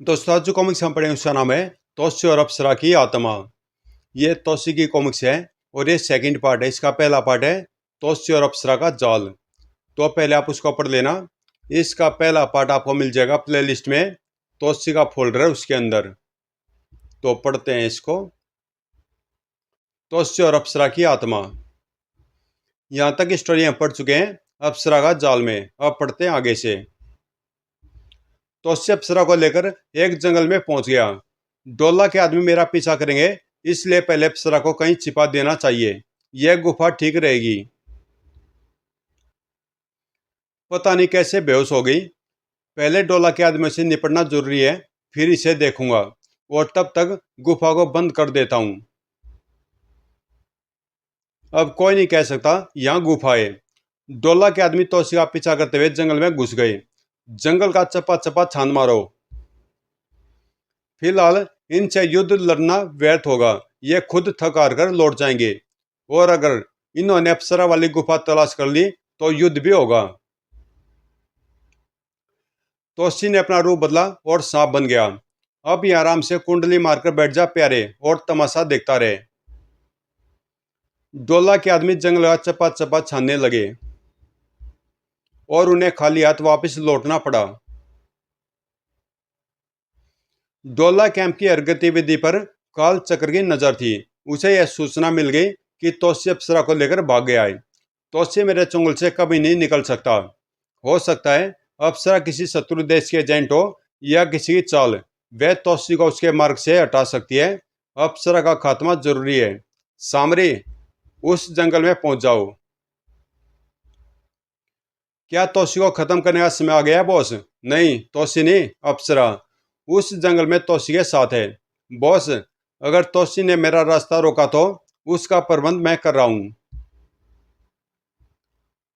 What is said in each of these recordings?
दोस्तों आज जो कॉमिक्स हम पढ़े उसका नाम है तोशी और अप्सरा की आत्मा। ये तोशी की कॉमिक्स है और ये सेकंड पार्ट है। इसका पहला पार्ट है तोशी और अप्सरा का जाल। तो पहले आप उसको पढ़ लेना। इसका पहला पार्ट आपको मिल जाएगा प्लेलिस्ट में, तोशी का फोल्डर है उसके अंदर। तो पढ़ते हैं इसको। तोशी और अप्सरा की आत्मा। यहाँ तक स्टोरी हम पढ़ चुके हैं अप्सरा का जाल में। अब पढ़ते हैं आगे से। तोशी अप्सरा को लेकर एक जंगल में पहुंच गया। डोला के आदमी मेरा पीछा करेंगे, इसलिए पहले अप्सरा को कहीं छिपा देना चाहिए। यह गुफा ठीक रहेगी। पता नहीं कैसे बेहोश हो गई। पहले डोला के आदमी से निपटना जरूरी है, फिर इसे देखूंगा और तब तक गुफा को बंद कर देता हूं। अब कोई नहीं कह सकता यहाँ गुफा है। डोला के आदमी तोशी का पीछा करते हुए जंगल में घुस गए। जंगल का चपा चपा छान मारो। फिलहाल इनसे युद्ध लड़ना व्यर्थ होगा। ये खुद थक हार कर लौट जाएंगे और अगर इन्होंने अप्सरा वाली गुफा तलाश कर ली तो युद्ध भी होगा। तोशी ने अपना रूप बदला और सांप बन गया। अब ये आराम से कुंडली मारकर बैठ जा प्यारे और तमाशा देखता रहे। डोला के आदमी जंगल का चपा चपा छानने लगे और उन्हें खाली हाथ वापस लौटना पड़ा। डोला कैंप की हर गतिविधि पर काल चक्र की नजर थी। उसे यह सूचना मिल गई कि तोशी अप्सरा को लेकर भाग गया है। तोशी मेरे चुंगल से कभी नहीं निकल सकता। हो सकता है अप्सरा किसी शत्रु देश के एजेंट हो या किसी की चाल। वह तोशी को उसके मार्ग से हटा सकती है। अप्सरा का खात्मा जरूरी है। सामरी, उस जंगल में पहुंच जाओ। क्या तोशी को खत्म करने का समय आ गया बॉस? नहीं, तोशी नहीं, अप्सरा उस जंगल में तोशी के साथ है। बॉस, अगर तोशी ने मेरा रास्ता रोका तो उसका प्रबंध मैं कर रहा हूं।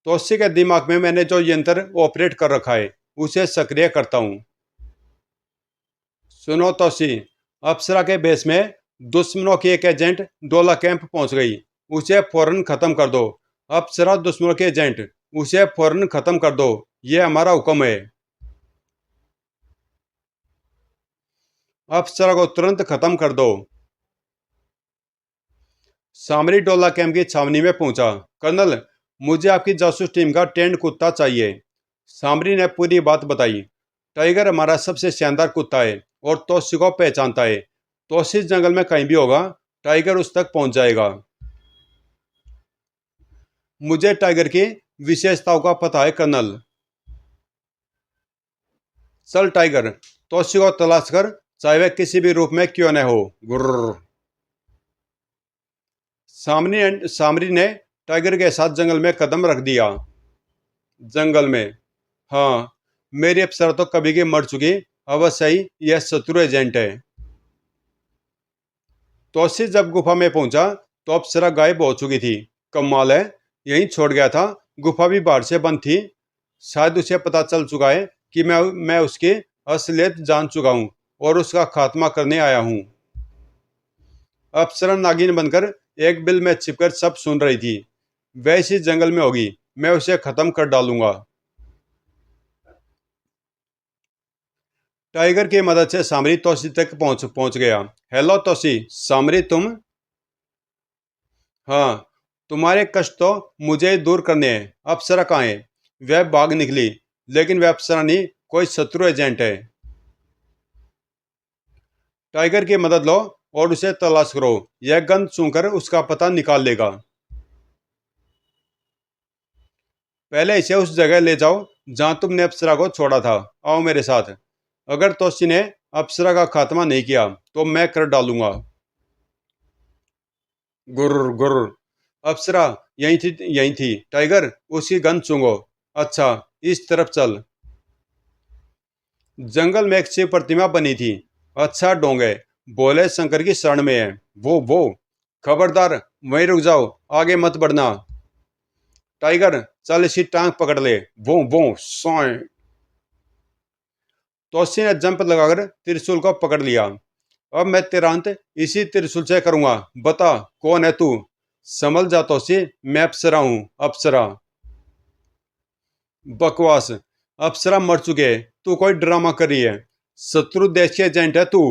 तोशी के दिमाग में मैंने जो यंत्र ऑपरेट कर रखा है उसे सक्रिय करता हूं। सुनो तोशी, अप्सरा के बेस में दुश्मनों की एक एजेंट डोला कैंप पहुंच गई। उसे फौरन खत्म कर दो। अप्सरा दुश्मनों के एजेंट, उसे फौरन खत्म कर दो। यह हमारा हुक्म है। अप्सरा को तुरंत खत्म कर दो। सामरी डोला कैंप की छावनी में पहुंचा। कर्नल, मुझे आपकी जासूस टीम का ट्रेंड कुत्ता चाहिए। सामरी ने पूरी बात बताई। टाइगर हमारा सबसे शानदार कुत्ता है और तोशी को पहचानता है। तोशी जंगल में कहीं भी होगा, टाइगर उस तक पहुंच जाएगा। मुझे टाइगर की विशेषताओं का पता है कर्नल। चल टाइगर, तोशी को तलाश कर, चाहे वह किसी भी रूप में क्यों न हो। गुर्र। सामरी ने टाइगर के साथ जंगल में कदम रख दिया। जंगल में, हाँ, मेरी अप्सरा तो कभी की मर चुकी। अवश्य ही यह शत्रु एजेंट है। तोशी जब गुफा में पहुंचा तो अप्सरा गायब हो चुकी थी। कमाल है, यहीं छोड़ गया था। गुफा भी बाहर से बंद थी। शायद उसे पता चल चुका है कि मैं उसकी असलियत जान चुका हूँ और उसका खात्मा करने आया हूँ। अप्सरा नागिन बनकर एक बिल में छिपकर सब सुन रही थी। वह इसी जंगल में होगी। मैं उसे खत्म कर डालूंगा। टाइगर की मदद से सामरी तोशी तक पहुंच गया। हेलो तोशी, सामरी तुम? हाँ, तुम्हारे कष्ट तो मुझे ही दूर करने हैं। अप्सरा कहाँ है? वह भाग निकली, लेकिन वह अप्सरा नहीं, कोई शत्रु एजेंट है। टाइगर की मदद लो और उसे तलाश करो। यह गंध सूंघकर उसका पता निकाल लेगा। पहले इसे उस जगह ले जाओ जहां तुमने अप्सरा को छोड़ा था। आओ मेरे साथ। अगर तोशी ने अप्सरा का खात्मा नहीं किया तो मैं कर डालूंगा। गुर्र गुर्र। अप्सरा यहीं थी। टाइगर, उसकी गंध सूंघो। अच्छा, इस तरफ चल। जंगल में एक शिव प्रतिमा बनी थी। अच्छा ढोंग है, भोले शंकर की शरण में है। वो खबरदार, वहीं रुक जाओ, आगे मत बढ़ना। टाइगर, चल इसकी टांग पकड़ ले। वो सोए। तोशी ने जंप लगाकर त्रिशूल को पकड़ लिया। अब मैं तेरा अंत इसी त्रिशूल से करूंगा। बता, कौन है तू? संभल जा तोशी, मैं अप्सरा हूं। अप्सरा? बकवास। अप्सरा मर चुके। तू कोई ड्रामा कर रही है। शत्रु देश के एजेंट है तू।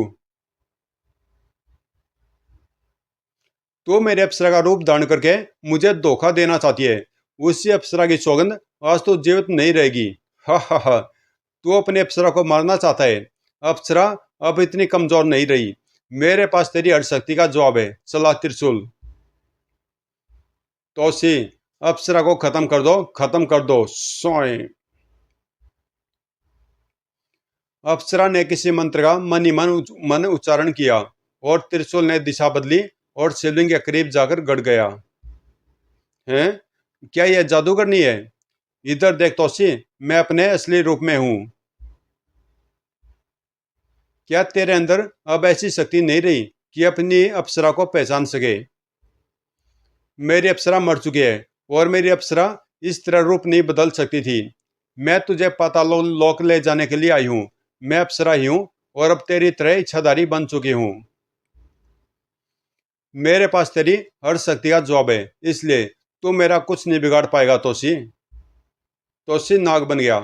तो मेरे अप्सरा का रूप धारण करके मुझे धोखा देना चाहती है। उसी अप्सरा की सौगंध, आज तो जीवित नहीं रहेगी। हा हा हा। तू अपने अप्सरा को मारना चाहता है। अप्सरा अब इतनी कमजोर नहीं रही। मेरे पास तेरी हर शक्ति का जवाब है। चला त्रिशूल। तोसी, अप्सरा को खत्म कर दो, खत्म कर दो। सोए। अप्सरा ने किसी मंत्र का मन ही मन उच्चारण किया और त्रिशूल ने दिशा बदली और शिवलिंग के करीब जाकर गड़ गया। हैं? क्या यह जादूगरनी है? इधर देख तोसी, मैं अपने असली रूप में हूं। क्या तेरे अंदर अब ऐसी शक्ति नहीं रही कि अपनी अप्सरा को पहचान सके? मेरी अप्सरा मर चुकी है और मेरी अप्सरा इस तरह रूप नहीं बदल सकती थी। मैं तुझे पाताल लोक ले जाने के लिए आई हूँ। मैं अप्सरा ही हूँ और अब तेरी तरह इच्छाधारी बन चुकी हूँ। मेरे पास तेरी हर शक्ति का जवाब है, इसलिए तू मेरा कुछ नहीं बिगाड़ पाएगा तोसी। तोसी नाग बन गया।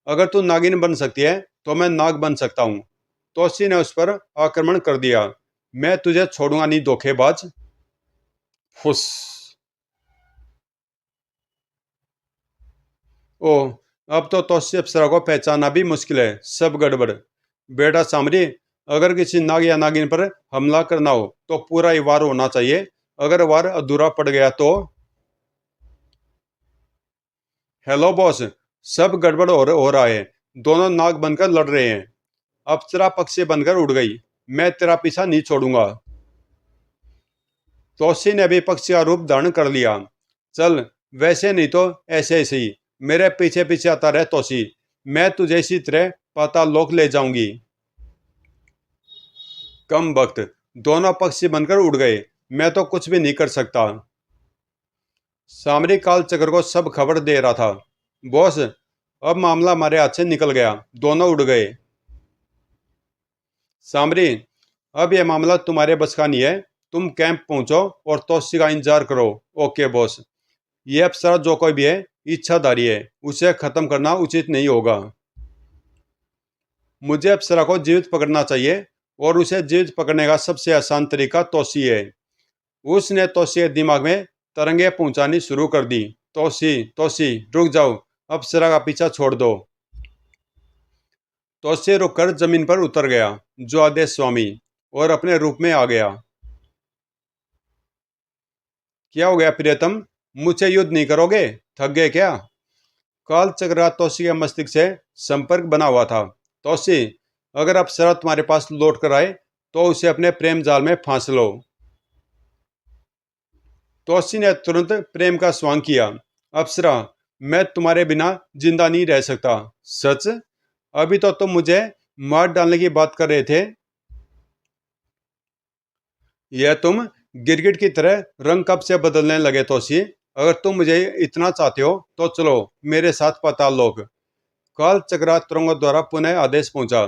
अगर तू नागिन बन सकती है तो मैं नाग बन सकता हूँ। तोसी ने उस पर आक्रमण कर दिया। मैं तुझे छोड़ूंगा नहीं धोखेबाज। फुस। ओह, अब तो तोसी अप्सरा को पहचानना भी मुश्किल है। सब गड़बड़। बेटा सामरी, अगर किसी नाग या नागिन पर हमला करना हो तो पूरा ही वार होना चाहिए। अगर वार अधूरा पड़ गया तो? Hello boss. सब गड़बड़ हो रहा है। दोनों नाग बनकर लड़ रहे हैं। अप्सरा पक्षी बनकर उड़ गई। मैं तेरा पीछा नहीं छोड़ूंगा। तोसी ने भी पक्षी का रूप धारण कर लिया। चल, वैसे नहीं तो ऐसे ऐसे ही मेरे पीछे पीछे आता रहे तोसी। मैं तुझे इसी तरह पाताल लोक ले जाऊंगी। कम वक्त। दोनों पक्षी बनकर उड़ गए। मैं तो कुछ भी नहीं कर सकता। सामरी काल चक्र को सब खबर दे रहा था। बॉस, अब मामला हमारे हाथ से निकल गया। दोनों उड़ गए। सामरी, अब यह मामला तुम्हारे बस का नहीं है। तुम कैंप पहुंचो और तोसी का इंतजार करो। Okay boss. यह अप्सरा जो कोई भी है, इच्छाधारी है। उसे खत्म करना उचित नहीं होगा। मुझे अप्सरा को जीवित पकड़ना चाहिए और उसे जीवित पकड़ने का सबसे आसान तरीका तोसी है। उसने तोसी के दिमाग में तरंगे पहुंचानी शुरू कर दी। तोसी, तोसी, रुक जाओ। अप्सरा का पीछा छोड़ दो। तोसी रुककर जमीन पर उतर गया जो आदेश स्वामी, और अपने रूप में आ गया। क्या हो गया प्रियतम? मुझसे युद्ध नहीं करोगे? थक गए क्या? काल चक्र तोसी के मस्तिष्क से संपर्क बना हुआ था। तोसी, अगर अप्सरा तुम्हारे पास लौट कर आए तो उसे अपने प्रेम जाल में फांस लो। तोसी ने तुरंत प्रेम का स्वांग किया। अप्सरा, मैं तुम्हारे बिना जिंदा नहीं रह सकता। सच? अभी तो तुम मुझे मार डालने की बात कर रहे थे। यह तुम गिरगिट की तरह रंग कब से बदलने लगे तोसी? अगर तुम मुझे इतना चाहते हो तो चलो मेरे साथ पाताल लोक। काल चक्रा तुरंगों द्वारा पुनः आदेश पहुंचा।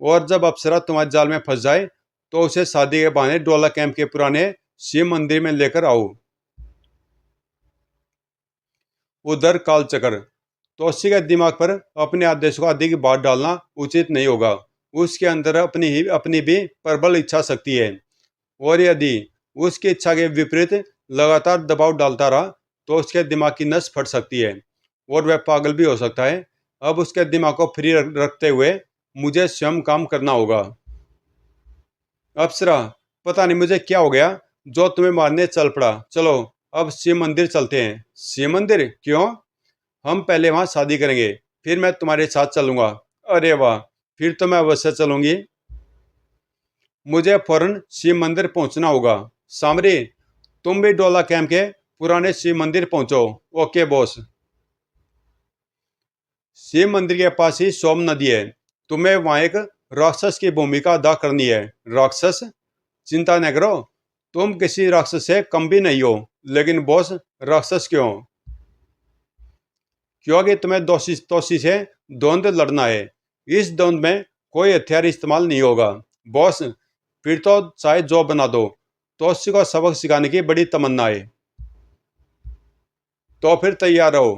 और जब अप्सरा तुम्हारे जाल में फंस जाए तो उसे शादी के बहाने डोला कैंप के पुराने शिव मंदिर में लेकर आओ। उधर कालचक्र। तोसी के दिमाग पर अपने आदेश को अधिक बार डालना उचित नहीं होगा। उसके अंदर अपनी भी प्रबल इच्छा शक्ति है, और यदि उसकी इच्छा के विपरीत लगातार दबाव डालता रहा तो उसके दिमाग की नस फट सकती है और वह पागल भी हो सकता है। अब उसके दिमाग को फ्री रखते हुए मुझे स्वयं काम करना होगा। अप्सरा, पता नहीं मुझे क्या हो गया जो तुम्हें मारने चल पड़ा। चलो अब शिव मंदिर चलते हैं। शिव मंदिर क्यों? हम पहले वहां शादी करेंगे, फिर मैं तुम्हारे साथ चलूंगा। अरे वाह, फिर तो मैं अवश्य चलूंगी। मुझे फौरन शिव मंदिर पहुंचना होगा। सामरी, तुम भी डोला कैंप के पुराने शिव मंदिर पहुंचो। Okay boss. शिव मंदिर के पास ही सोम नदी है। तुम्हें वहां एक राक्षस की भूमिका अदा करनी है। राक्षस? चिंता न करो, तुम किसी राक्षस से कम भी नहीं हो। लेकिन बॉस, राक्षस क्यों? क्योंकि तुम्हें तोसी से द्वंद्व लड़ना है। इस द्वंद्व में कोई हथियार इस्तेमाल नहीं होगा। बॉस, फिर तो चाहे जो बना दो। तोसी को सबक सिखाने की बड़ी तमन्ना है। तो फिर तैयार रहो।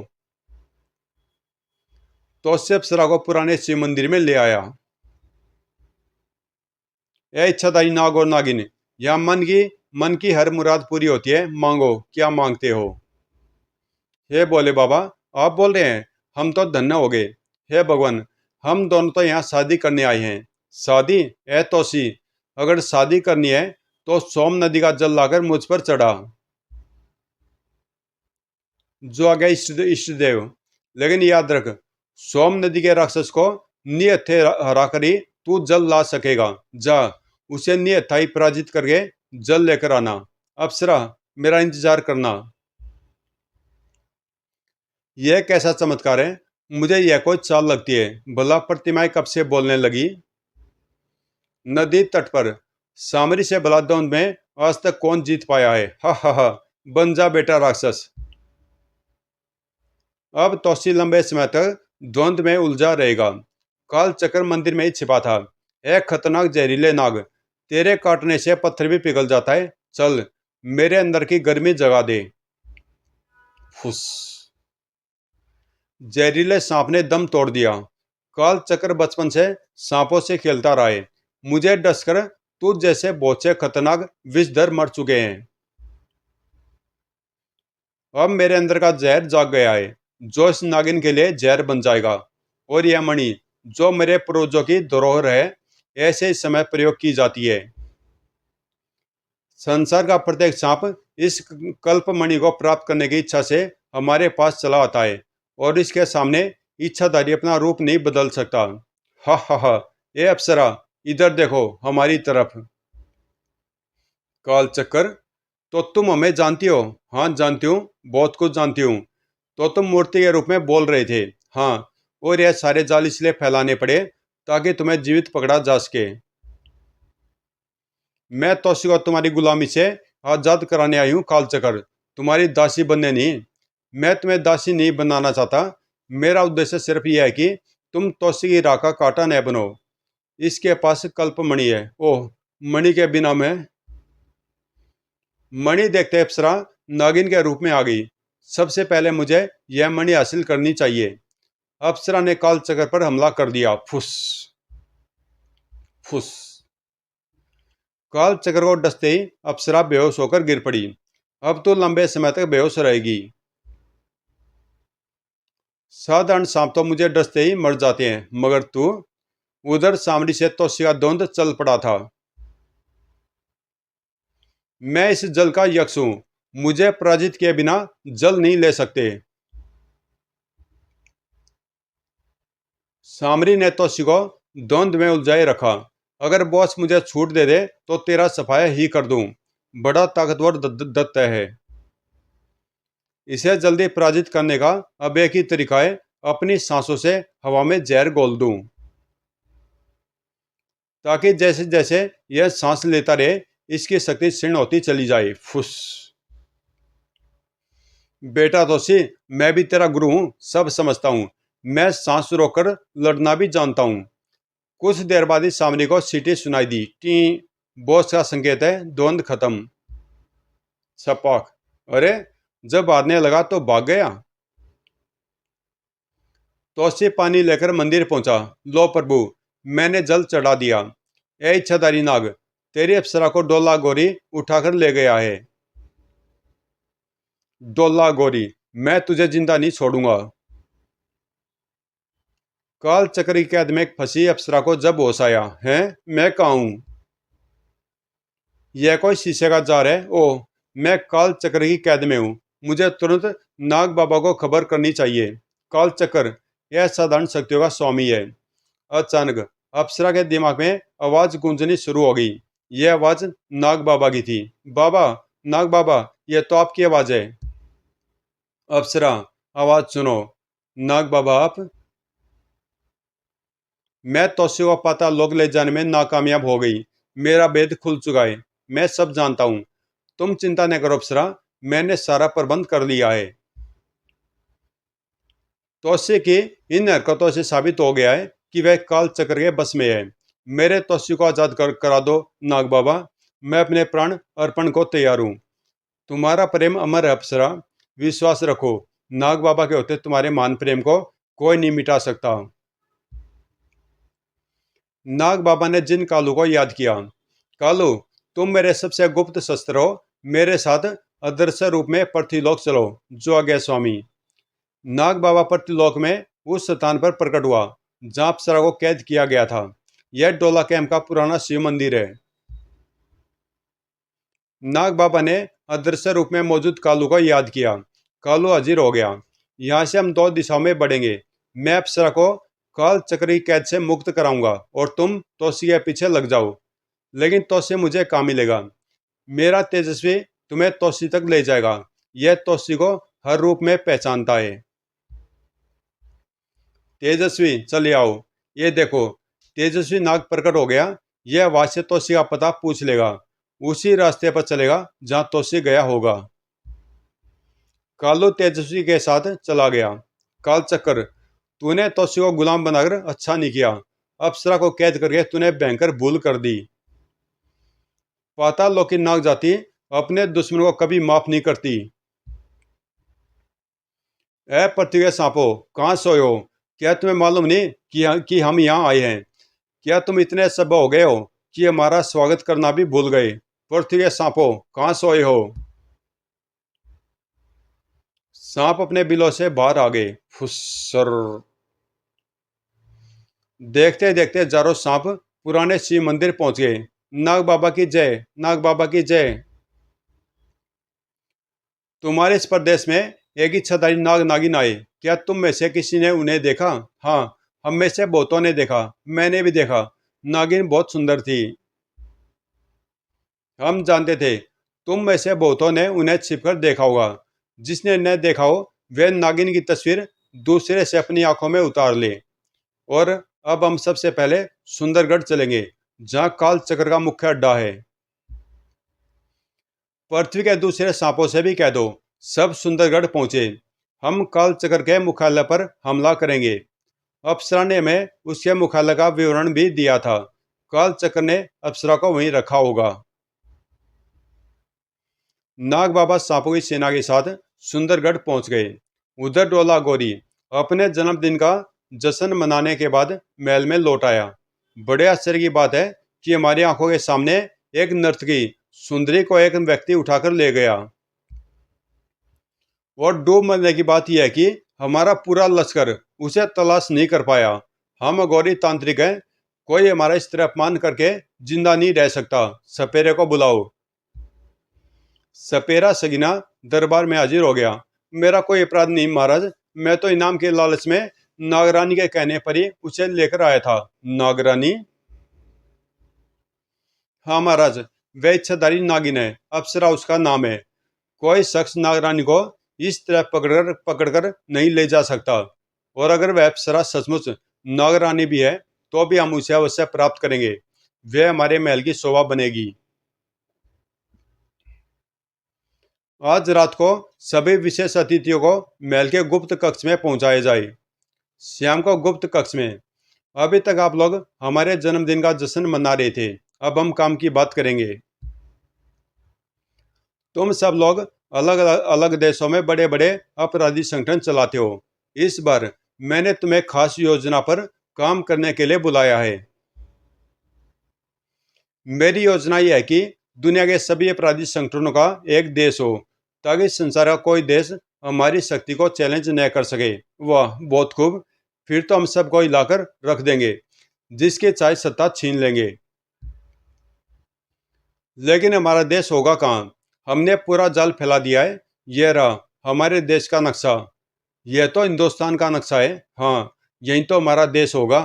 तोसी अप्सरा को पुराने शिव मंदिर में ले आया। ए इच्छाधारी नाग और नागिन, यहाँ मन की हर मुराद पूरी होती है, मांगो, क्या मांगते हो? हे बोले बाबा, आप बोल रहे हैं, हम तो धन्य हो गए। हे भगवान, हम दोनों तो यहाँ शादी करने आए हैं। शादी? ए तोसी, अगर शादी करनी है तो सोम नदी का जल लाकर मुझ पर चढ़ा। जो आ गया इष्ट देव। लेकिन याद रख, सोम नदी के राक्षस को निहत्थे हरा कर ही तू जल ला सकेगा। जा, उसे निहत्था ही पराजित करके जल लेकर आना। अप्सरा, मेरा इंतजार करना। यह कैसा चमत्कार है? मुझे यह कोई चाल लगती है। भला प्रतिमाएं कब से बोलने लगी? नदी तट पर सामरी से भला द्वंद में आज तक कौन जीत पाया है? हा हा हा, बन जा बेटा राक्षस। अब तोसी लंबे समय तक द्वंद में उलझा रहेगा। काल चक्र मंदिर में ही छिपा था। एक खतरनाक जहरीले नाग, तेरे काटने से पत्थर भी पिघल जाता है। चल, मेरे अंदर की गर्मी जगा दे। फुस। जहरीले सांप ने दम तोड़ दिया। काल चक्र बचपन से सांपों से खेलता रहा है। मुझे डसकर तुझ जैसे बहुत से खतरनाक विषधर मर चुके हैं। अब मेरे अंदर का जहर जाग गया है, जो इस नागिन के लिए जहर बन जाएगा। और यह मणि, जो मेरे पूर्वजों की धरोहर है, ऐसे ही समय प्रयोग की जाती है। संसार का प्रत्येक सांप इस कल्प मणि को प्राप्त करने की इच्छा से हमारे पास चला आता है, और इसके सामने इच्छाधारी अपना रूप नहीं बदल सकता। हा हा हा, ये अप्सरा, इधर देखो हमारी तरफ। काल चक्कर, तो तुम हमें जानती हो? हाँ जानती हूँ, बहुत कुछ जानती हूँ। तो तुम मूर्ति के रूप में बोल रहे थे। हाँ, और यह सारे जाल इसलिए फैलाने पड़े ताकि तुम्हें जीवित पकड़ा जा सके। मैं तोशी को तुम्हारी गुलामी से आजाद कराने आई हूँ कालचक्र, तुम्हारी दासी बनने नहीं। मैं तुम्हें दासी नहीं बनाना चाहता। मेरा उद्देश्य सिर्फ यह है कि तुम तोशी की राह का कांटा न बनो। इसके पास कल्प मणि है। ओह, मणि के बिना मैं। मणि देखते अप्सरा नागिन के रूप में आ गई। सबसे पहले मुझे यह मणि हासिल करनी चाहिए। अप्सरा ने काल चक्र पर हमला कर दिया। फुस फुस। काल चक्र को डसते ही अप्सरा बेहोश होकर गिर पड़ी। अब तो लंबे समय तक बेहोश रहेगी। साधारण सांप तो मुझे डसते ही मर जाते हैं, मगर तू। उधर सामरी से तोशी का द्वंद चल पड़ा था। मैं इस जल का यक्ष हूं, मुझे पराजित किए बिना जल नहीं ले सकते। सामरी ने तोशी को द्वंद में उलझाए रखा। अगर बॉस मुझे छूट दे दे तो तेरा सफाया ही कर दूं। बड़ा ताकतवर दत्त है। इसे जल्दी पराजित करने का अब एक ही तरीका है, अपनी सांसों से हवा में जहर घोल दूं, ताकि जैसे जैसे यह सांस लेता रहे, इसकी शक्ति क्षीण होती चली जाए। फुस। बेटा तोशी, मैं भी तेरा गुरु हूं, सब समझता हूं। मैं सांस रोककर लड़ना भी जानता हूं। कुछ देर बाद ही सामने को सीटी सुनाई दी। टी। बॉस का संकेत है, द्वंद खत्म। छपाक। अरे, जब भागने लगा तो भाग गया। तोशी पानी लेकर मंदिर पहुंचा। लो प्रभु, मैंने जल चढ़ा दिया। ए इच्छाधारी नाग, तेरी अप्सरा को डोला गोरी उठाकर ले गया है। डोला गोरी, मैं तुझे जिंदा नहीं छोड़ूंगा। काल चक्र की कैद में फंसी अप्सरा को जब होश आया, है मैं कहाँ हूं? यह कोई शीशे का जार है? ओह, मैं काल चक्र की कैद में हूँ। मुझे तुरंत नाग बाबा को खबर करनी चाहिए। काल चक्र, यह साधारण शक्तियों का स्वामी है। अचानक अप्सरा के दिमाग में आवाज गूंजनी शुरू हो गई। यह आवाज नाग बाबा की थी। बाबा, नाग बाबा, यह तो आपकी आवाज है। अप्सरा, आवाज सुनो। नाग बाबा आप? मैं तोशी को पाताल लोक ले जाने में नाकामयाब हो गई। मेरा भेद खुल चुका है। मैं सब जानता हूँ। तुम चिंता न करो अप्सरा, मैंने सारा प्रबंध कर लिया है। तोशी की इन हरकतों से साबित हो गया है कि वह काल चक्र के बस में है। मेरे तोशी को आजाद करा दो नाग बाबा। मैं अपने प्राण अर्पण को तैयार हूँ। तुम्हारा प्रेम अमर है अप्सरा, विश्वास रखो। नाग बाबा के होते तुम्हारे मान प्रेम को कोई नहीं मिटा सकता। नाग बाबा ने जिन कालू को याद किया, कालू, तुम मेरे सबसे गुप्त शस्त्र हो, मेरे साथ अदृश्य रूप में पृथ्वीलोक चलो। जो आज्ञा स्वामी। नाग बाबा पृथ्वीलोक में उस स्थान पर प्रकट हुआ जहां अप्सरा को कैद किया गया था। यह डोला कैंप का पुराना शिव मंदिर है। नाग बाबा ने अदृश्य रूप में मौजूद कालू को याद किया। कालू हाजिर हो गया। यहाँ से हम दो दिशाओं में बढ़ेंगे। मैं अप्सरा को काल चक्री कैद से मुक्त कराऊंगा और तुम तोसी के पीछे लग जाओ। लेकिन तोसी मुझे कहाँ मिलेगा? मेरा तेजस्वी तुम्हें तोसी तक ले जाएगा। यह तोसी को हर रूप में पहचानता है। तेजस्वी, चले आओ। ये देखो, तेजस्वी नाग प्रकट हो गया। यह आवाज से तोसी का पता पूछ लेगा। उसी रास्ते पर चलेगा जहां तोसी गया होगा। कालू तेजस्वी के साथ चला गया। काल चक्कर, तूने तोसी को गुलाम बनाकर अच्छा नहीं किया। अप्सरा को कैद करके तूने भयंकर भूल कर दी। पाताल लोक की नाग जाति अपने दुश्मन को कभी माफ नहीं करती। ए पृथ्वी के सांपो, कहाँ सोए हो? क्या तुम्हें मालूम नहीं कि हम यहाँ आए हैं? क्या तुम इतने सभ्य हो गए हो कि हमारा स्वागत करना भी भूल गए? पृथ्वी के सांपो, कहाँ सोए हो? सांप अपने बिलों से बाहर आ गए। फुस्सर। देखते देखते चारों सांप पुराने शिव मंदिर पहुंच गए। नाग बाबा की जय, नाग बाबा की जय। तुम्हारे इस प्रदेश में एक इच्छाधारी नाग नागिन आए। क्या तुम में से किसी ने उन्हें देखा? हाँ, हम में से बहुतों ने देखा। मैंने भी देखा। नागिन बहुत सुंदर थी। हम जानते थे तुम में से बहुतों ने उन्हें छिपकर देखा होगा। जिसने न देखा हो वह नागिन की तस्वीर दूसरे से अपनी आंखों में उतार ले। और अब हम सबसे पहले सुंदरगढ़ चलेंगे, जहाँ काल चक्र का मुख्य अड्डा है। पृथ्वी के दूसरे सांपों से भी कह दो सब सुंदरगढ़ पहुंचे। हम काल चक्र के मुख्यालय पर हमला करेंगे। अप्सरा ने हमें उसके मुख्यालय का विवरण भी दिया था। काल चक्र ने अप्सरा को वहीं रखा होगा। नाग बाबा सांपों की सेना के साथ सुंदरगढ़ पहुंच गए। उधर डोला गौरी अपने जन्मदिन का जश्न मनाने के बाद महल में लौट आया। बड़े आश्चर्य की बात है कि हमारी आंखों के सामने एक नर्तकी सुंदरी को एक व्यक्ति उठाकर ले गया। और डूब मरने की बात यह है कि हमारा पूरा लश्कर उसे तलाश नहीं कर पाया। हम गौरी तांत्रिक हैं। कोई हमारा इस तरह अपमान करके जिंदा नहीं रह सकता। सपेरे को बुलाओ। सपेरा सगीना दरबार में हाजिर हो गया। मेरा कोई अपराध नहीं महाराज। मैं तो इनाम के लालच में नागरानी के कहने पर ही उसे लेकर आया था। नागरानी? हाँ महाराज, वह इच्छाधारी नागिन है। अप्सरा उसका नाम है। कोई शख्स नागरानी को इस तरह पकड़कर नहीं ले जा सकता। और अगर वह अप्सरा सचमुच नागरानी भी है तो भी हम उसे अवश्य प्राप्त करेंगे। वह हमारे महल की शोभा बनेगी। आज रात को सभी विशेष अतिथियों को महल के गुप्त कक्ष में पहुंचाया जाए। शाम को गुप्त कक्ष में। अभी तक आप लोग हमारे जन्मदिन का जश्न मना रहे थे। अब हम काम की बात करेंगे। तुम सब लोग अलग अलग देशों में बड़े बड़े अपराधी संगठन चलाते हो। इस बार मैंने तुम्हें खास योजना पर काम करने के लिए बुलाया है। मेरी योजना यह है कि दुनिया के सभी अपराधी संगठनों का एक देश हो, ताकि संसार का कोई देश हमारी शक्ति को चैलेंज न कर सके। वाह, बहुत खूब। फिर तो हम सबको हिलाकर रख देंगे, जिसके चाहे सत्ता छीन लेंगे। लेकिन हमारा देश होगा कहाँ? हमने पूरा जाल फैला दिया है। यह रहा हमारे देश का नक्शा। यह तो हिंदुस्तान का नक्शा है। हाँ, यही तो हमारा देश होगा।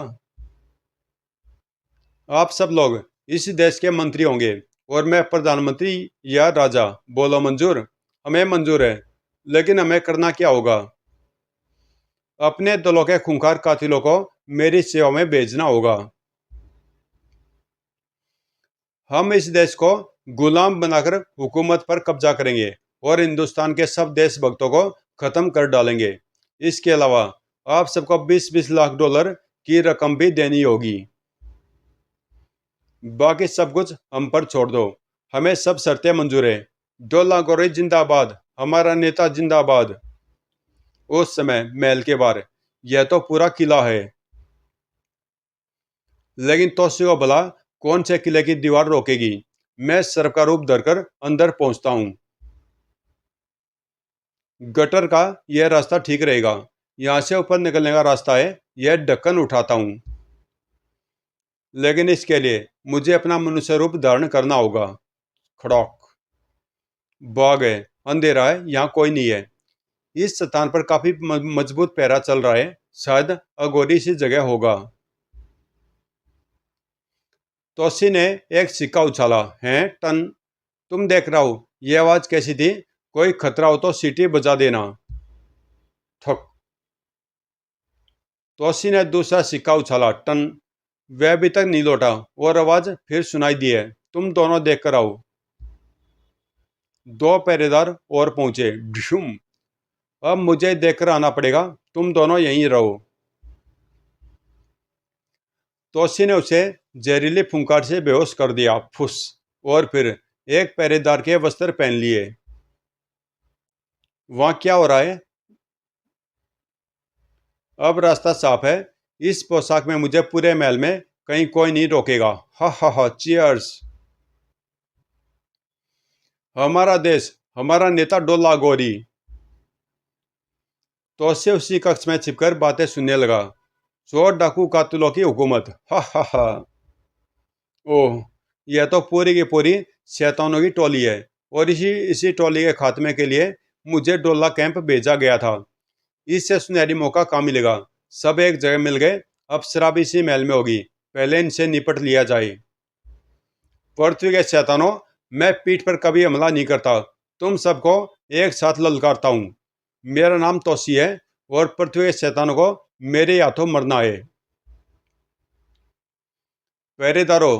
आप सब लोग इस देश के मंत्री होंगे और मैं प्रधानमंत्री या राजा। बोलो मंजूर? हमें मंजूर है। लेकिन हमें करना क्या होगा? अपने दलों के खूंखार कातिलों को मेरी सेवा में भेजना होगा। हम इस देश को गुलाम बनाकर हुकूमत पर कब्जा करेंगे और हिंदुस्तान के सब देशभक्तों को खत्म कर डालेंगे। इसके अलावा आप सबको 20-20 लाख डॉलर की रकम भी देनी होगी। बाकी सब कुछ हम पर छोड़ दो। हमें सब शर्तें मंजूर है। डोला गौरी जिंदाबाद। हमारा नेता जिंदाबाद। उस समय महल के बाहर यह तो पूरा किला है। लेकिन तोसी को भला कौन से किले की दीवार रोकेगी? मैं सर्प का रूप धरकर अंदर पहुंचता हूँ। गटर का यह रास्ता ठीक रहेगा। यहाँ से ऊपर निकलने का रास्ता है, यह ढक्कन उठाता हूँ। लेकिन इसके लिए मुझे अपना मनुष्य रूप धारण करना होगा। खड़ौक। बाग है, अंधेरा है, यहाँ कोई नहीं है। इस स्थान पर काफी मजबूत पहरा चल रहा है, शायद अघोरी सी जगह होगा। तोसी ने एक सिक्का उछाला। है टन, तुम देख रहा हो, ये आवाज कैसी थी? कोई खतरा हो तो सीटी बजा देना। ठक। तोसी ने दूसरा सिक्का उछाला। टन, वह अभी तक नहीं लौटा और आवाज फिर सुनाई दी है। तुम दोनों देख कर आओ। दो पहरेदार और पहुंचे। ढुम। अब मुझे देखकर आना पड़ेगा, तुम दोनों यहीं रहो। तोसी ने उसे जहरीली फुंकार से बेहोश कर दिया। फुस। और फिर एक पहरेदार के वस्त्र पहन लिए। वहां क्या हो रहा है? अब रास्ता साफ है। इस पोशाक में मुझे पूरे महल में कहीं कोई नहीं रोकेगा। हा हा हा, चीयर्स। हमारा देश, हमारा नेता डोला गोरी। तोसे उसी कक्ष में छिपकर बातें सुनने लगा। चोर डाकू कातुलों की हुकूमत। हा हा हा। ओह, यह तो पूरी की पूरी शैतानों की टोली है। और इसी इसी टोली के खात्मे के लिए मुझे डोला कैंप भेजा गया था। इससे सुनहरी मौका कहाँ मिलेगा? सब एक जगह मिल गए। अब शराब इसी महल में होगी। पहले इनसे निपट लिया जाए। पृथ्वी के शैतानों, मैं पीठ पर कभी हमला नहीं करता। तुम सबको एक साथ ललकारता हूँ। मेरा नाम तोसी है और पृथ्वी के शैतानों को मेरे हाथों मरना है। पहरेदारों,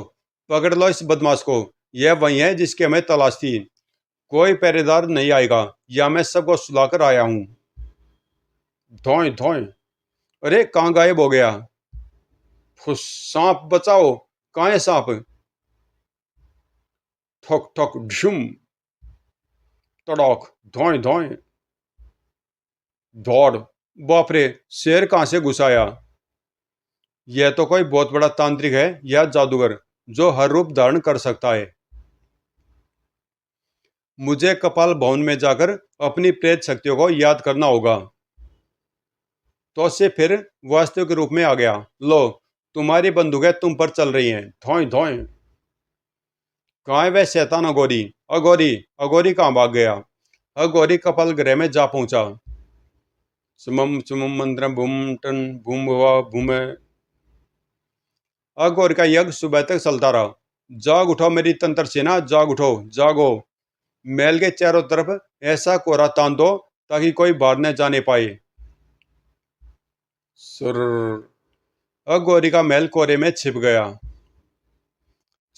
पकड़ लो इस बदमाश को। यह वही है जिसकी हमें तलाश थी। कोई पहरेदार नहीं आएगा, या मैं सबको सुलाकर आया हूँ। धोए धोए। अरे कहाँ गायब हो गया? फुस। सांप बचाओ। कहाँ है सांप? ठोक ठोक ढुम। तड़ोक। धोए धोए। दौड़। बाप रे, शेर कहाँ से घुस आया? यह तो कोई बहुत बड़ा तांत्रिक है या जादूगर, जो हर रूप धारण कर सकता है। मुझे कपाल भवन में जाकर अपनी प्रेत शक्तियों को याद करना होगा। तो से फिर वास्तविक रूप में आ गया। लो, तुम्हारी बंदूकें तुम पर चल रही हैं। धोए धोए। कहाँ है वह शैतान अघोरी? अघोरी, अघोरी कहाँ भाग गया? अघोरी कपाल ग्रह में जा पहुंचा। सुमम सुमम मंत्र भूम टन भूम भुवा भूमे। अघोर का यज्ञ सुबह तक चलता रहा। जाग उठो मेरी तंत्र सेना, जाग उठो, जागो। महल के चारों तरफ ऐसा कोहरा तान दो ताकि कोई बाहर न जाने पाए। सुर। अघोरी का महल कोहरे में छिप गया।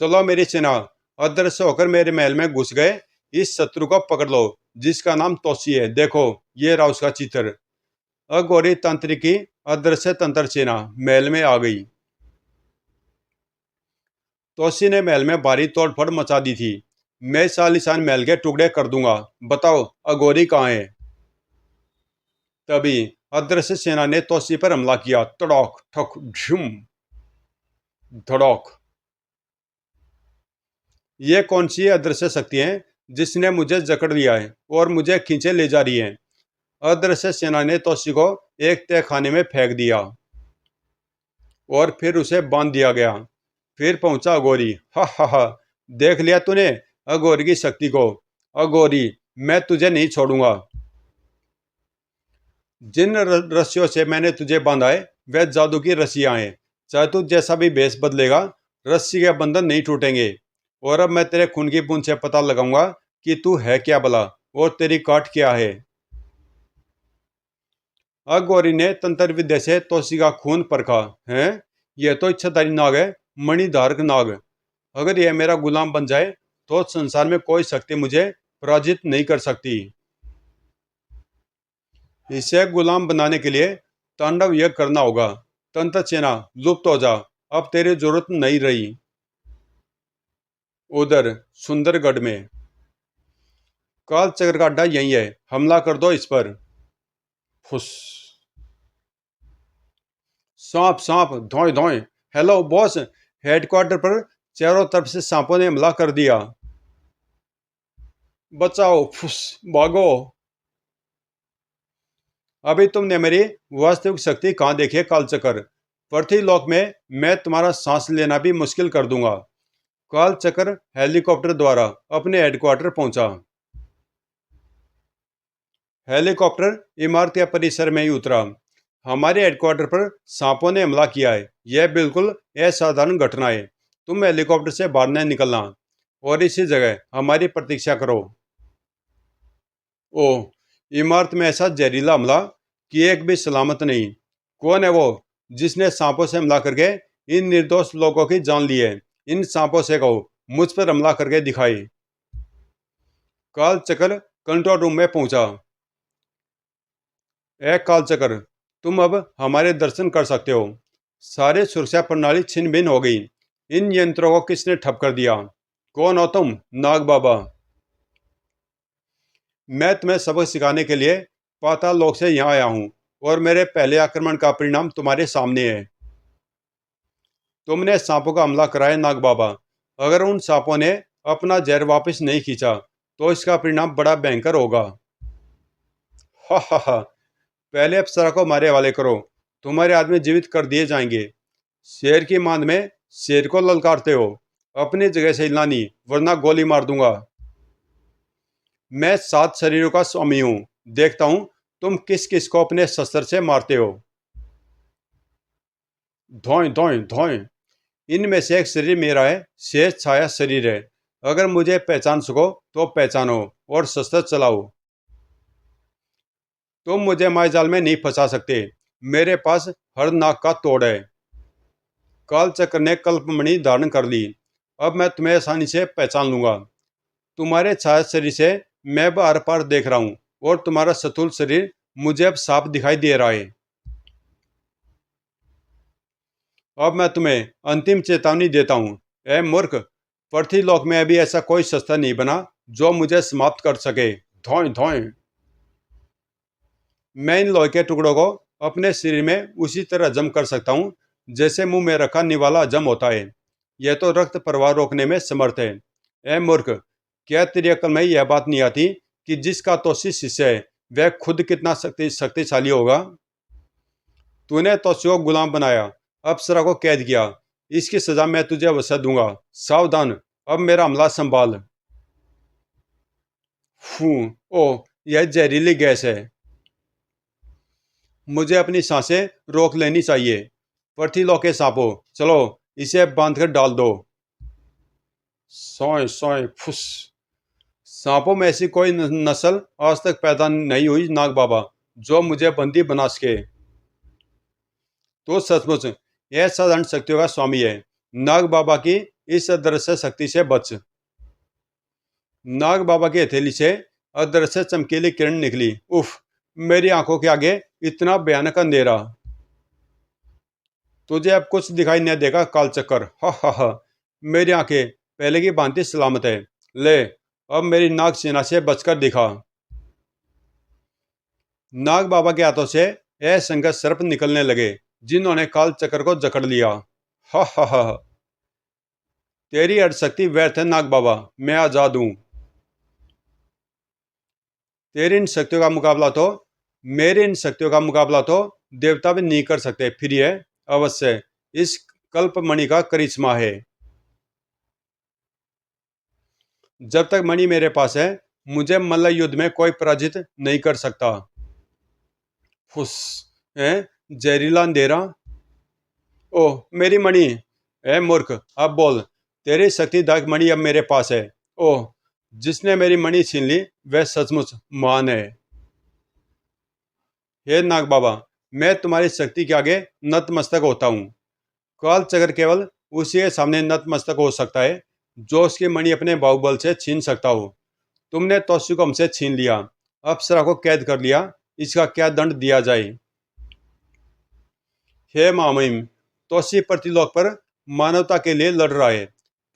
चलो मेरी सेना, अदृश्य होकर मेरे महल में घुस गए। इस शत्रु को पकड़ लो, जिसका नाम तोसी है। देखो, ये रहा उसका चित्र। अघोरी तंत्र की अदृश्य तंत्र सेना महल में आ गई। तोसी ने महल में भारी तोड़फोड़ मचा दी थी। मैं सालिशान महल के टुकड़े कर दूंगा। बताओ, अघोरी कहाँ है? तभी अदृश्य सेना ने तोसी पर हमला किया। तड़ोक ठक झुम। धड़ोक। ये कौन सी अदृश्य शक्ति है जिसने मुझे जकड़ लिया है और मुझे खींचे ले जा रही है? अदृश्य सेना ने तोसी को एक तय खाने में फेंक दिया और फिर उसे बांध दिया गया। फिर पहुंचा अघोरी। हा हा हा, देख लिया तूने अघोरी की शक्ति को? अघोरी, मैं तुझे नहीं छोड़ूंगा। जिन रस्सियों से मैंने तुझे बांधा है, वह जादू की रस्सियां हैं। चाहे तू जैसा भी भेष बदलेगा, रस्सी के बंधन नहीं टूटेंगे। और अब मैं तेरे खून की बूंद से पता लगाऊंगा कि तू है क्या भला और तेरी काट क्या है। अघोरी ने तंत्र विद्या से तोसी का खून परखा। है, यह तो इच्छाधारी नाग है, मणिधारक नाग। अगर यह मेरा गुलाम बन जाए तो संसार में कोई शक्ति मुझे पराजित नहीं कर सकती। इसे गुलाम बनाने के लिए तांडव यज्ञ करना होगा। तंत्र सेना, लुप्त हो जा, अब तेरी जरूरत नहीं रही। उधर सुंदरगढ़ में काल चक्र का अड्डा यही है, हमला कर दो इस पर। फुस। सांप सांप, धोए धोए। हेलो बॉस, हेडक्वार्टर पर चारों तरफ से सांपों ने हमला कर दिया। बचाओ, फुस, भागो। अभी तुमने मेरी वास्तविक शक्ति कहाँ देखी है कालचक्र? पृथ्वीलोक में मैं तुम्हारा सांस लेना भी मुश्किल कर दूंगा। कालचक्र हेलीकॉप्टर द्वारा अपने हेडक्वार्टर पहुंचा। हेलीकॉप्टर इमारत या परिसर में ही उतरा। हमारे हेडक्वार्टर पर सांपों ने हमला किया है। यह बिल्कुल असाधारण घटना है। तुम हेलीकॉप्टर से बाहर नहीं निकलना और इसी जगह हमारी प्रतीक्षा करो। ओह, इमारत में ऐसा जहरीला हमला कि एक भी सलामत नहीं। कौन है वो जिसने सांपों से हमला करके इन निर्दोष लोगों की जान ली है? इन सांपों से कहो मुझ पर हमला करके दिखाई। कालचक्र कंट्रोल रूम में पहुंचा। ए कालचक्र, तुम अब हमारे दर्शन कर सकते हो। सारी सुरक्षा प्रणाली छिन्न भिन्न हो गई। इन यंत्रों को किसने ठप कर दिया? कौन हो तुम, नाग बाबा? मैं तुम्हें सबक सिखाने के लिए पाताल लोक से यहाँ आया हूँ और मेरे पहले आक्रमण का परिणाम तुम्हारे सामने है। तुमने सांपों का हमला कराया नाग बाबा। अगर उन सांपों ने अपना जहर वापस नहीं खींचा तो इसका परिणाम बड़ा भयंकर होगा। हा हा हा। पहले अप्सरा को हमारे हवाले करो। तुम्हारे आदमी जीवित कर दिए जाएंगे। शेर की मांद में शेर को ललकारते हो। अपनी जगह से हिलना नहीं वरना गोली मार दूंगा। मैं 7 शरीरों का स्वामी हूँ। देखता हूँ तुम किस किस को अपने शस्त्र से मारते हो। धोएं धोएं धोएं। इनमें से एक शरीर मेरा है। शेष छाया शरीर है। अगर मुझे पहचान सको तो पहचानो और शस्त्र चलाओ। तुम मुझे मायाजाल में नहीं फंसा सकते। मेरे पास हर नाक का तोड़ है। कालचक्र ने कल्पमणि धारण कर ली। अब मैं तुम्हें आसानी से पहचान लूंगा। तुम्हारे छाया शरीर से मैं अब आर पार देख रहा हूँ और तुम्हारा स्थूल शरीर मुझे अब साफ दिखाई दे रहा है। अब मैं तुम्हें अंतिम चेतावनी देता हूँ। ए मूर्ख, पृथ्वीलोक में अभी ऐसा कोई शस्त्र नहीं बना जो मुझे समाप्त कर सके। धोएं धोएं। मैं इन लोहे के टुकड़ों को अपने शरीर में उसी तरह हजम कर सकता हूँ जैसे मुंह में रखा निवाला हजम होता है। यह तो रक्त प्रवाह रोकने में समर्थ है। ए मूर्ख, क्या तेरी अकल में यह बात नहीं आती कि जिसका तोशी शिष्य है वह खुद कितना शक्तिशाली होगा? तूने तोशी को गुलाम बनाया, अप्सरा को कैद किया। इसकी सजा मैं तुझे अवश्य दूंगा। सावधान, अब मेरा हमला संभाल। फू। ओ, यह जहरीली गैस है। मुझे अपनी सांसें रोक लेनी चाहिए। पृथ्वीलोक के सांपों, चलो इसे बांध कर डाल दो। सोए सोए फुस। सांपों में ऐसी कोई नस्ल आज तक पैदा नहीं हुई नाग बाबा जो मुझे बंदी बना सके। तो सचमुच यह साधारण शक्तियों का स्वामी है। नाग बाबा की इस अदृश्य शक्ति से बच। नाग बाबा की हथेली से अदृश्य चमकीली किरण निकली। उफ, मेरी आंखों के आगे इतना भयानक अंधेरा। तुझे अब कुछ दिखाई नहीं देगा कालचक्र। हा हा हा। मेरी आंखें पहले की भांति सलामत है। ले, अब मेरी नाग सेना से बचकर दिखा। नाग बाबा के हाथों से असंख्य सर्प निकलने लगे जिन्होंने कालचक्र को जकड़ लिया। हा हा हा। तेरी अड़शक्ति व्यर्थ है नाग बाबा, मैं आजाद हूं। तेरी इन शक्तियों का मुकाबला तो मेरी इन शक्तियों का मुकाबला तो देवता भी नहीं कर सकते। फिर यह अवश्य इस कल्पमणि का करिश्मा है। जब तक मणि मेरे पास है मुझे मल्ल युद्ध में कोई पराजित नहीं कर सकता। फुस। है जहरीला अंधेरा। ओह, मेरी मणि। ए मूर्ख, अब बोल। तेरी शक्तिदायक मणि अब मेरे पास है। ओह, जिसने मेरी मणि छीन ली वह सचमुच महान है। हे नाग बाबा, मैं तुम्हारी शक्ति के आगे नतमस्तक होता हूँ। कालचक्र केवल उसी के सामने नतमस्तक हो सकता है जो उसकी मणि अपने बाहुबल से छीन सकता हो। तुमने तोशी को हमसे छीन लिया, अप्सरा को कैद कर लिया। इसका क्या दंड दिया जाए? हे महामहिम, तोशी पृथ्वीलोक पर मानवता के लिए लड़ रहा है।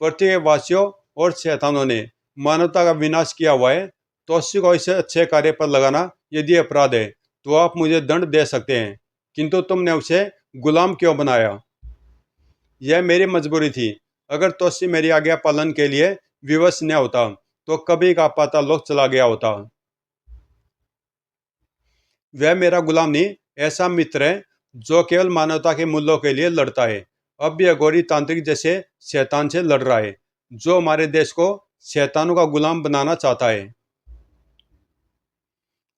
पृथ्वी के वासियों और शैतानों ने मानवता का विनाश किया हुआ है। तोशी को इसे अच्छे कार्य पर लगाना यदि अपराध है तो आप मुझे दंड दे सकते हैं, किंतु तुमने उसे गुलाम क्यों बनाया? यह मेरी मजबूरी थी। अगर तोसी मेरी आज्ञा पालन के लिए विवश न होता तो कभी का पाताल लोक चला गया होता। वह मेरा गुलाम नहीं, ऐसा मित्र है जो केवल मानवता के मूल्यों के लिए लड़ता है। अब भी अघोरी तांत्रिक जैसे शैतान से लड़ रहा है, जो हमारे देश को शैतानों का गुलाम बनाना चाहता है।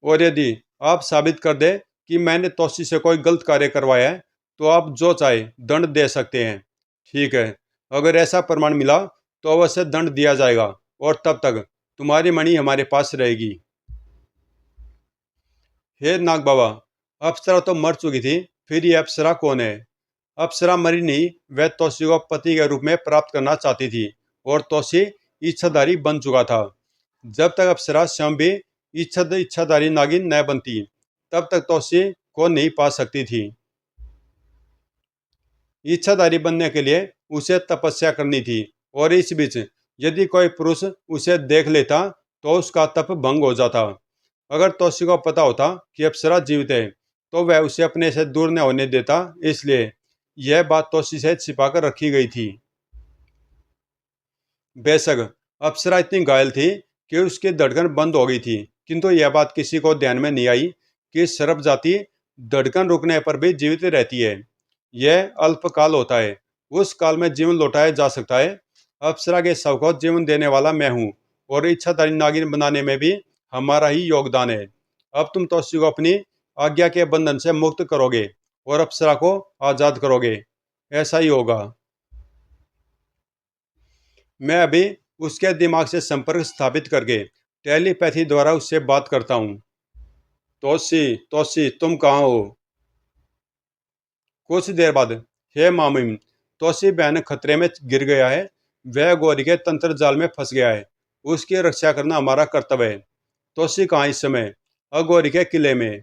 और यदि आप साबित कर दे कि मैंने तोसी से कोई गलत कार्य करवाया है तो आप जो चाहे दंड दे सकते हैं। ठीक है, अगर ऐसा प्रमाण मिला तो अवश्य दंड दिया जाएगा और तब तक तुम्हारी मणि हमारे पास रहेगी। हे नाग बाबा, अप्सरा तो मर चुकी थी, फिर ये अप्सरा कौन है? अप्सरा मरी नहीं, वह तोसी को पति के रूप में प्राप्त करना चाहती थी और तोसी इच्छाधारी बन चुका था। जब तक अप्सरा स्वयं भी इच्छाधारी नागिन न बनती तब तक तोसी को नहीं पा सकती थी। इच्छाधारी बनने के लिए उसे तपस्या करनी थी और इस बीच यदि कोई पुरुष उसे देख लेता तो उसका तप भंग हो जाता। अगर तोसी को पता होता कि अप्सरा जीवित है तो वह उसे अपने से दूर न होने देता, इसलिए यह बात तोसी से छिपाकर रखी गई थी। बेशक अप्सरा इतनी घायल थी कि उसकी धड़कन बंद हो गई थी, किंतु यह बात किसी को ध्यान में नहीं आई कि सर्प जाति धड़कन रुकने पर भी जीवित रहती है। यह अल्पकाल होता है, उस काल में जीवन लौटाया जा सकता है। अप्सरा के शव को जीवन देने वाला मैं हूँ और इच्छाधारी नागिन बनाने में भी हमारा ही योगदान है। अब तुम तोसी को अपनी आज्ञा के बंधन से मुक्त करोगे और अप्सरा को आजाद करोगे, ऐसा ही होगा। मैं अभी उसके दिमाग से संपर्क स्थापित करके टेलीपैथी द्वारा उससे बात करता हूँ। तोसी तोसी तुम कहाँ हो? कुछ देर बाद, हे मामिम, तोसी भयानक खतरे में गिर गया है। वह गौरी के तंत्र जाल में फंस गया है, उसकी रक्षा करना हमारा कर्तव्य है। तोसी कहाँ इस समय? अगौरी के किले में।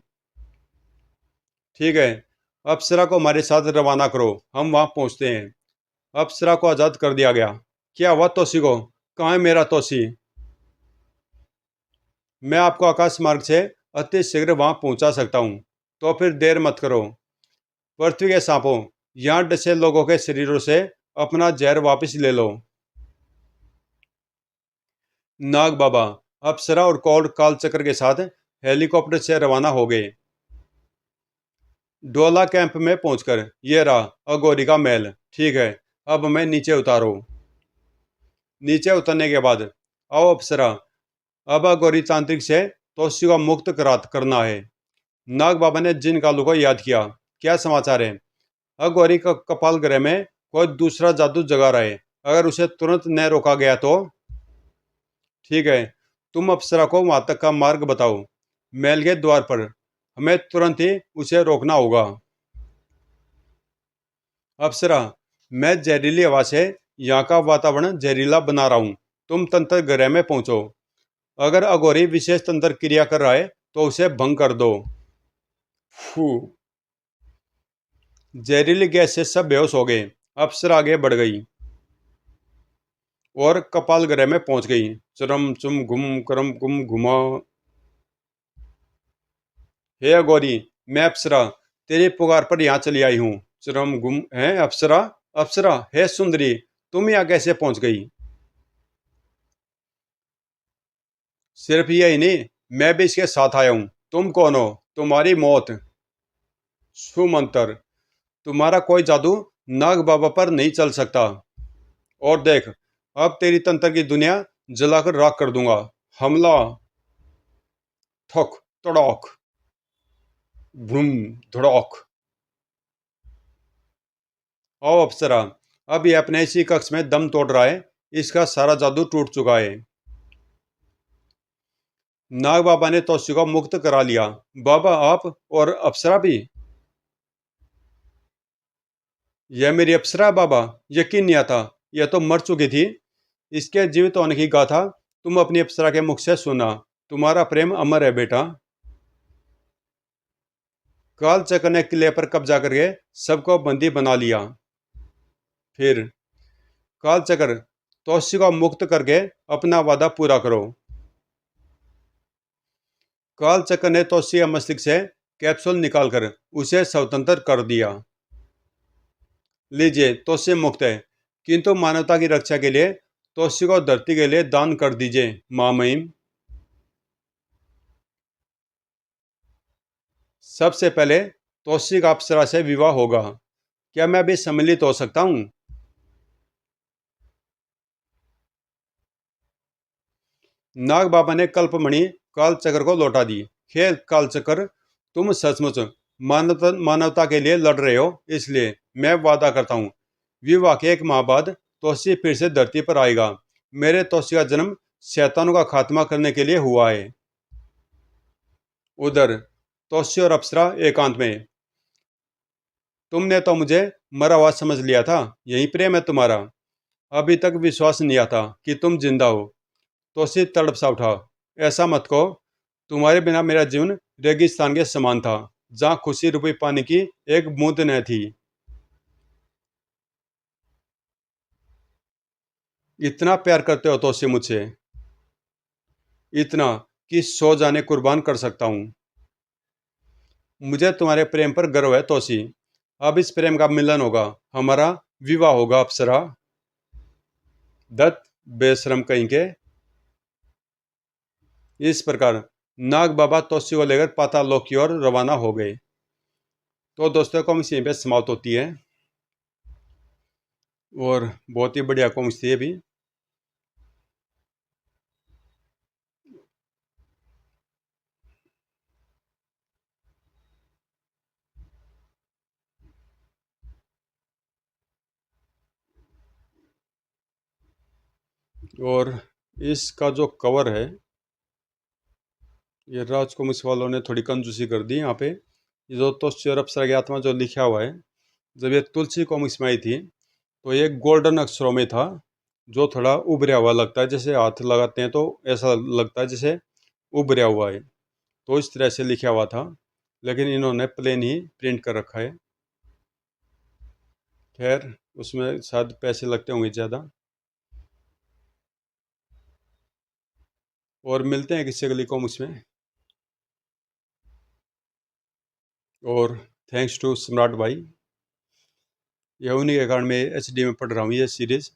ठीक है, अप्सरा को हमारे साथ रवाना करो, हम वहां पहुंचते हैं। अप्सरा को आजाद कर दिया गया। क्या हुआ तोसी को? कहाँ है मेरा तोसी? मैं आपको आकाश मार्ग से अति शीघ्र वहां पहुंचा सकता हूँ, तो फिर देर मत करो। पृथ्वी के सांपों, यहाँ डसे लोगों के शरीरों से अपना जहर वापस ले लो। नाग बाबा अप्सरा और कौड़ कालचक्र के साथ हेलीकॉप्टर से रवाना हो गए। डोला कैंप में पहुंचकर ये रहा अगोरी का महल। ठीक है, अब हमें नीचे उतारो। नीचे उतरने के बाद, आओ अप्सरा, अब अगोरी तांत्रिक से तोसी को मुक्त करना है। नाग बाबा ने जिन कालू को याद किया। क्या समाचार है? अगोरी का कपाल ग्रह में कोई दूसरा जादू जगा रहा है, अगर उसे तुरंत न रोका गया तो। ठीक है, तुम अप्सरा को वहां तक का मार्ग बताओ। महल के द्वार पर हमें तुरंत ही उसे रोकना होगा। अप्सरा, मैं जहरीली हवा से यहाँ का वातावरण जहरीला बना रहा हूँ। तुम तंत्र ग्रह में पहुंचो। अगर अघोरी विशेष तंत्र क्रिया कर रहा है तो उसे भंग कर दो। फू। जहरीली गैस से सब बेहोश हो गए। अप्सरा आगे बढ़ गई और कपाल ग्रह में पहुंच गई। चरम चुम घुम करम गुम घुमा। हे अघोरी, मैं अप्सरा तेरी पुकार पर यहाँ चली आई हूँ। चरम गुम है अप्सरा। अप्सरा, हे सुंदरी, तुम यहाँ कैसे पहुंच गई? सिर्फ यही नहीं, मैं भी इसके साथ आया हूँ। तुम कौन हो? तुम्हारी मौत। सुमंतर, तुम्हारा कोई जादू नाग बाबा पर नहीं चल सकता। और देख, अब तेरी तंत्र की दुनिया जलाकर राख कर दूंगा। हमला। ठक तड़ाक भूम धड़ाक। आओ अप्सरा, अब ये अपने इसी कक्ष में दम तोड़ रहा है। इसका सारा जादू टूट चुका है। नाग बाबा ने तोसी को मुक्त करा लिया। बाबा, आप और अप्सरा भी? यह मेरी अप्सरा है बाबा, यकीन नहीं आता। यह तो मर चुकी थी। इसके जीवित होने की गाथा तुम अपनी अप्सरा के मुख से सुना। तुम्हारा प्रेम अमर है बेटा। काल चक्र ने किले पर कब्जा करके सबको बंदी बना लिया। फिर काल चक्र, तोसी को मुक्त करके अपना वादा पूरा करो। काल चक्र ने तोसी के मस्तिष्क से कैप्सूल निकालकर उसे स्वतंत्र कर दिया। लीजिए, तोसी मुक्त है, किंतु मानवता की रक्षा के लिए तोशी को धरती के लिए दान कर दीजिए माँ महिम। सबसे पहले तोशी का अप्सरा से विवाह होगा। क्या मैं भी सम्मिलित हो सकता हूँ? नाग बाबा ने कल्पमणि कालचक्र को लौटा दी। खेल कालचक्र, तुम सचमुच मानवता के लिए लड़ रहे हो, इसलिए मैं वादा करता हूँ विवाह के 1 माह बाद तोशी फिर से धरती पर आएगा। मेरे तोशी का जन्म शैतानों का खात्मा करने के लिए हुआ है। उधर तोशी और अप्सरा एकांत में। तुमने तो मुझे मरा हुआ समझ लिया था, यही प्रेम है तुम्हारा? अभी तक विश्वास नहीं आता कि तुम जिंदा हो। तोशी तड़प सा उठा। ऐसा मत कहो, तुम्हारे बिना मेरा जीवन रेगिस्तान के समान था, जहाँ खुशी रूपी पानी की एक बूंद न थी। इतना प्यार करते हो तोशी मुझसे, इतना कि 100 जाने कुर्बान कर सकता हूँ। मुझे तुम्हारे प्रेम पर गर्व है तोशी। अब इस प्रेम का मिलन होगा, हमारा विवाह होगा अप्सरा। दत्त, बेशरम कहीं के। इस प्रकार नाग बाबा तोशी को लेकर पाताल लोक की ओर रवाना हो गए। तो दोस्तों कॉमिक्स यहीं पे समाप्त होती है और बहुत ही बढ़िया कॉमिक्स थी ये भी। और इसका जो कवर है, ये राज कॉमिक्स वालों ने थोड़ी कंजूसी कर दी यहाँ पे। ये जो तोशी और अप्सरा की आत्मा जो लिखा हुआ है, जब ये तुलसी कॉमिक्स में आई थी तो ये गोल्डन अक्षरों में था, जो थोड़ा उभरा हुआ लगता है, जैसे हाथ लगाते हैं तो ऐसा लगता है जैसे उभरा हुआ है। तो इस तरह से लिखा हुआ था, लेकिन इन्होंने प्लेन ही प्रिंट कर रखा है। खैर, उसमें शायद पैसे लगते होंगे ज़्यादा। और मिलते हैं किसी अगली कॉमिक्स में। और थैंक्स टू सम्राट भाई, ये उन्हीं के कारण मैं HD में पढ़ रहा हूँ ये सीरीज़।